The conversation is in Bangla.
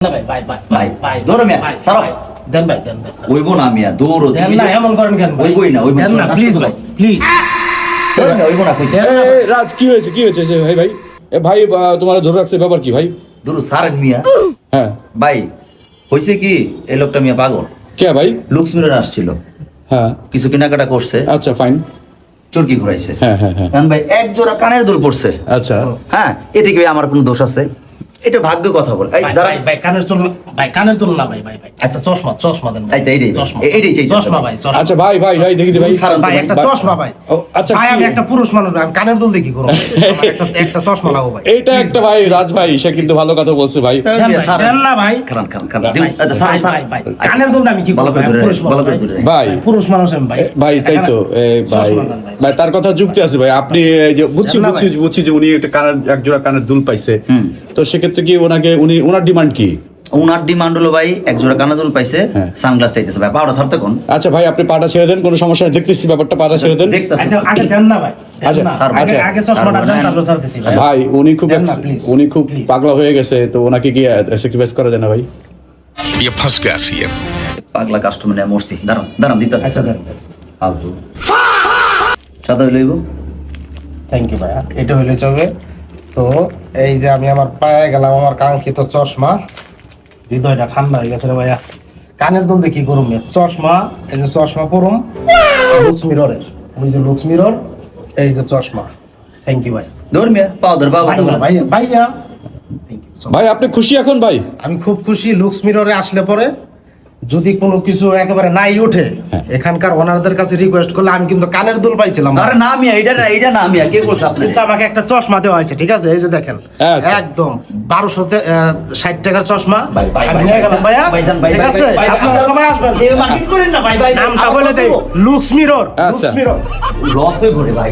না ভাই ভাই ভাই ভাই ভাই ধরো মিয়া ভাই, সারো ভাই, দেন ভাই দেন দেন ওইবো না মিয়া দৌড়ো দেন না এমন করেন কেন ভাই? ওইবই না দেন না প্লিজ ভাই প্লিজ ধরো মিয়া ওইবো না কইছে রাজ কি হয়েছে ভাই ভাই এ ভাই তোমার ধরে রাখছে ব্যাপার কি ভাই? দৌড়ো সারেন মিয়া হ্যাঁ ভাই হইছে কি এই লোকটা মিয়া পাগল কে ভাই? লুক্সমিরর আসছিল হ্যাঁ কিছু কেনাকাটা করছে আচ্ছা ফাইন। চরকি ঘুরাইছে হ্যাঁ হ্যাঁ হ্যাঁ কারণ ভাই এক জোড়া কানের দুল পড়ছে আচ্ছা হ্যাঁ এতে কি ভাই আমার কোনো দোষ আছে? এটা ভাগ্য কথা বল এই ভাই, দাঁড়া ভাই, ভাই কানের চুল ভাই কানের চুল না ভাই ভাই ভাই আচ্ছা চশমা দেন ভাই। এইটাই চশমা এইটাই চাইছে চশমা ভাই চশমা আচ্ছা ভাই ভাই ভাই দেখি ভাই সারান তো ভাই একটা ভাই- চশমা ভাই ও, আচ্ছা, ভাই কি- আমি একটা পুরুষ মানুষ ভাই, আমি কানের দুল দেখি করব আমার একটা চশমা লাগো ভাই এইটা একটা ভাই রাজ ভাই সে কিন্তু ভালো কথা বলছে ভাই। দেন ভাই, সারান। দেন না ভাই খারান ভাই, দিন আচ্ছা সারান ভাই, সারান ভাই, ভাই, কানের দুল আমি কি ভালো করব করে ভাই, ধরে পুরুষ ভালো মানুষ করে ভাই। ধরে ভাই পুরুষ মানুষ আমি ভাই ভাই তাই তো ভাই চশমা দেন ভাই। ভাই তার কথা যুক্তি আছে ভাই আপনি এই যে বুঝছি দেন না বুঝছি ভাই। বুঝছি যে উনি একটা কানের এক জোড়া কানের দুল পাইছে হুম। তো সেক্ষেত্রে কি ওনাকে ওনার ডিমান্ড কি? ওনার ডিমান্ড হলো ভাই এক জোড়া কানের দুল পাইছে হ্যাঁ। সানগ্লাস চাইতেছে ভাই পাউডার ছাড়তে কোন আচ্ছা ভাই আপনি পাটা ছেড়ে দেন কোনো সমস্যা নেই দেখতেছি ব্যাপারটা পাটা ছেড়ে দেন। দেখতাছে আচ্ছা আগে দেন না ভাই দেন আচ্ছা, না। স্যার, আগে আচ্ছা, আগে চশমাটা স্যার, দেন বলেন। তারপর ছাড়তেছি ভাই ভাই উনি খুব দেন না, please, please। পাগলা হয়ে গেছে তো ওনাকে কি স্যাক্রিফাইস করা যায় না ভাই? ये फंस गया सीएम। পাগলা কাস্টমার নিয়ে মরছি দাঁড়ান দাঁড়ান দিতাছে আচ্ছা দেন দেন। ফালতু সাদা লইব থ্যাংক ইউ ভাইয়া এটা হইলে চলবে। তো এই যে আমি আমার পায়ে গেলাম আমার কাঙ্ক্ষিত চশমা, হৃদয়টা ঠান্ডা হয়ে গেছে রে ভাইয়া। কানের দুল দিয়ে কি করুম চশমা, এই যে চশমা পরুম লুক্স মিররের, ওই যে লুক্স মিরর, এই যে চশমা। থ্যাংক ইউ ভাই ধর্মিয়া পাউডার বাবা ভাইয়া ভাইয়া ভাইয়া Thank you so much. ভাই আপনি খুশি এখন ভাই? আমি খুব খুশি। লুক্স মিররে আসলে পরে যদি কোনো কিছু একেবারে নাই ওঠে এখানকার ওনারদের কাছে রিকোয়েস্ট করলে আমি কিন্তু কানের দুল পাইছিলাম আরে না মিয়া এটা না মিয়া কে বলছ আপনি কিন্তু আমাকে একটা চশমা দেওয়া হয়েছে, ঠিক আছে? এই যে দেখেন আচ্ছা। একদম 1260 টাকার চশমা ভাই, ভাই, আমি ভাই, নিয়ে গেলাম ভাইয়া। ভাইজান, ভাই, ঠিক ভাই, আছে ভাই, ভাই, আপনারা ভাই, সবাই আসবেন, এই মার্কেট করেন না ভাই নামটা বলে দেই লুক্স মিরর, আচ্ছা। Looks mirror. লস হয়ে পড়ে ভাই